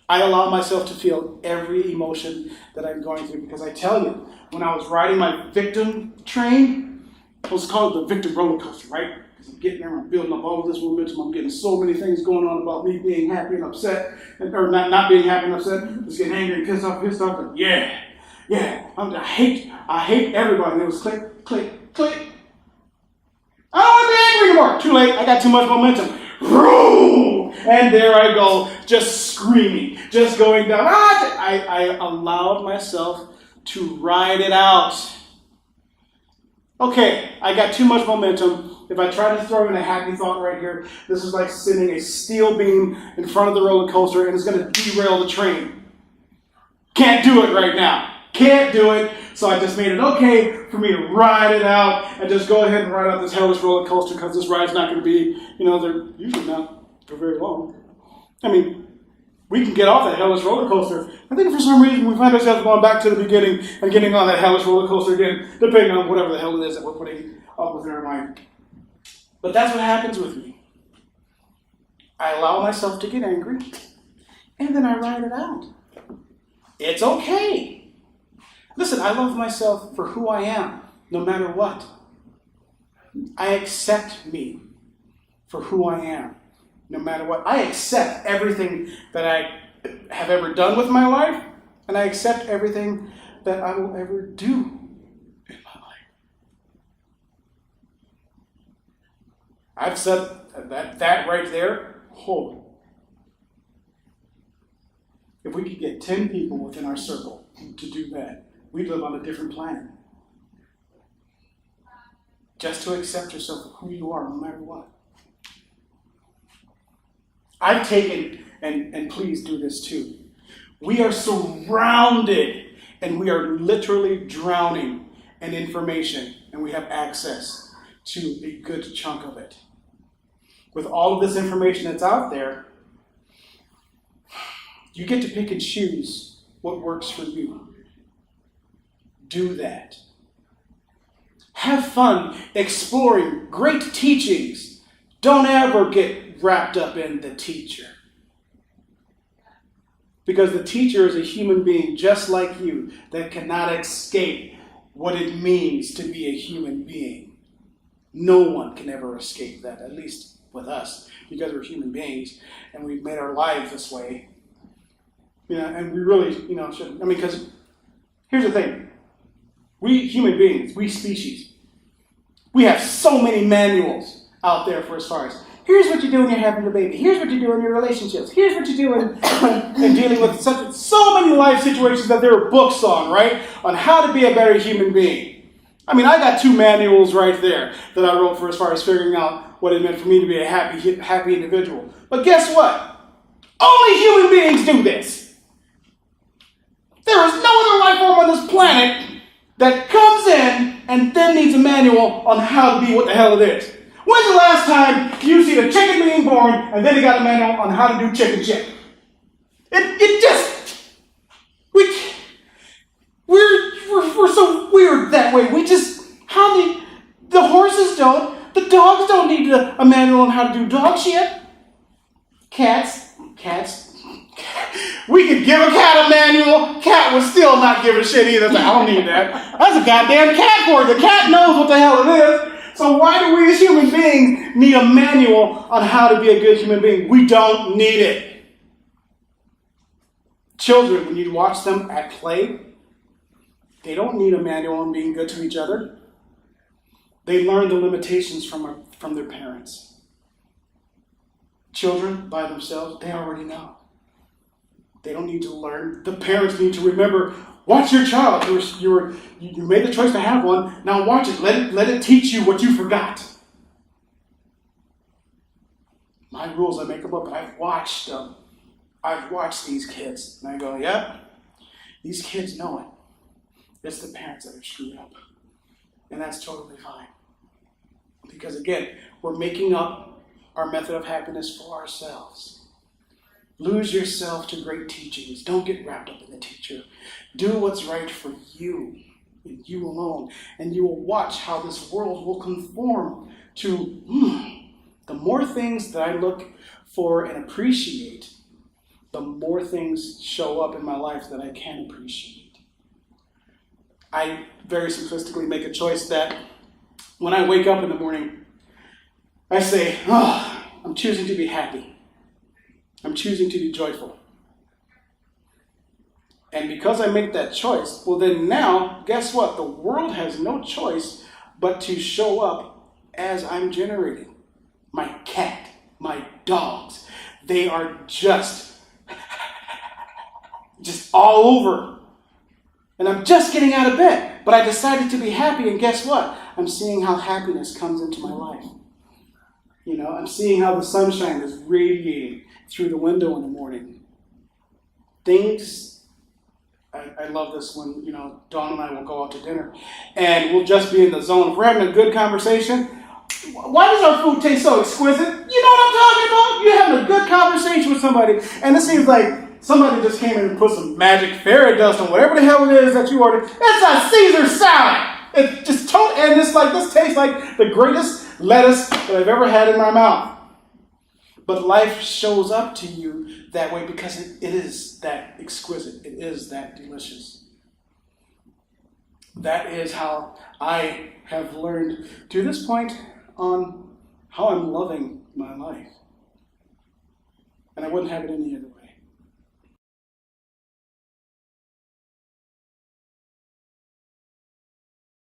I allow myself to feel every emotion that I'm going through, because I tell you, when I was riding my victim train, let's call it the victim roller coaster, right? Because I'm getting there, I'm building up all of this momentum, I'm getting so many things going on about me being happy and upset, or not being happy and upset, just getting angry and pissed off, and I hate everybody. And it was click, click, click. I don't want to be angry anymore. Too late, I got too much momentum. Vroom! And there I go, just screaming, just going down. I allowed myself to ride it out. Okay, I got too much momentum. If I try to throw in a happy thought right here, this is like sending a steel beam in front of the roller coaster, and it's going to derail the train. Can't do it right now. Can't do it. So I just made it okay for me to ride it out and just go ahead and ride out this hellish roller coaster, because this ride's not going to be, they're usually not for very long. I mean, we can get off that hellish roller coaster. I think for some reason we find ourselves going back to the beginning and getting on that hellish roller coaster again, depending on whatever the hell it is that we're putting up with in our mind. But that's what happens with me. I allow myself to get angry, and then I ride it out. It's okay. Listen, I love myself for who I am, no matter what. I accept me for who I am, no matter what. I accept everything that I have ever done with my life, and I accept everything that I will ever do in my life. I've said that right there, if we could get 10 people within our circle to do that, we'd live on a different planet. Just to accept yourself for who you are, no matter what. I've taken, and please do this too, we are surrounded and we are literally drowning in information, and we have access to a good chunk of it. With all of this information that's out there, you get to pick and choose what works for you. Do that. Have fun exploring great teachings. Don't ever get wrapped up in the teacher. Because the teacher is a human being just like you that cannot escape what it means to be a human being. No one can ever escape that, at least with us, because we're human beings and we've made our lives this way. And we really, shouldn't. Because here's the thing. We human beings, we species, we have so many manuals out there for as far as, here's what you do when you're having a baby. Here's what you do in your relationships. Here's what you do in dealing with so many life situations that there are books on, right? On how to be a better human being. I got 2 manuals right there that I wrote for as far as figuring out what it meant for me to be a happy individual. But guess what? Only human beings do this. There is no other life form on this planet that comes in and then needs a manual on how to be what the hell it is. When's the last time you see a chicken being born and then he got a manual on how to do chicken shit? We're so weird that way. The horses don't, the dogs don't need a manual on how to do dog shit. Cats. We could give a cat a manual. Cat would still not give a shit either. I don't need that. That's a goddamn cat for it. The cat knows what the hell it is. So why do we as human beings need a manual on how to be a good human being? We don't need it. Children, when you watch them at play, they don't need a manual on being good to each other. They learn the limitations from their parents. Children, by themselves, they already know. They don't need to learn. The parents need to remember, watch your child. You made the choice to have one. Now watch it. Let it teach you what you forgot. My rules, I make them up, but I've watched them. I've watched these kids. And I go, yep, these kids know it. It's the parents that are screwed up. And that's totally fine. Because again, we're making up our method of happiness for ourselves. Lose yourself to great teachings. Don't get wrapped up in the teacher. Do what's right for you, and you alone. And you will watch how this world will conform to the more things that I look for and appreciate, the more things show up in my life that I can appreciate. I very simplistically make a choice that when I wake up in the morning, I say, oh, I'm choosing to be happy. I'm choosing to be joyful. And because I make that choice, well then now, guess what? The world has no choice but to show up as I'm generating. My cat, my dogs, they are just all over. And I'm just getting out of bed, but I decided to be happy, and guess what? I'm seeing how happiness comes into my life. You know, I'm seeing how the sunshine is radiating through the window in the morning. I love this when, Dawn and I will go out to dinner, and we'll just be in the zone. If we're having a good conversation, why does our food taste so exquisite? You know what I'm talking about? You're having a good conversation with somebody, and it seems like somebody just came in and put some magic fairy dust on whatever the hell it is that you ordered. It's a Caesar salad. It's just and it's like, this tastes like the greatest lettuce that I've ever had in my mouth. But life shows up to you that way because it is that exquisite. It is that delicious. That is how I have learned to this point on how I'm loving my life. And I wouldn't have it any other way.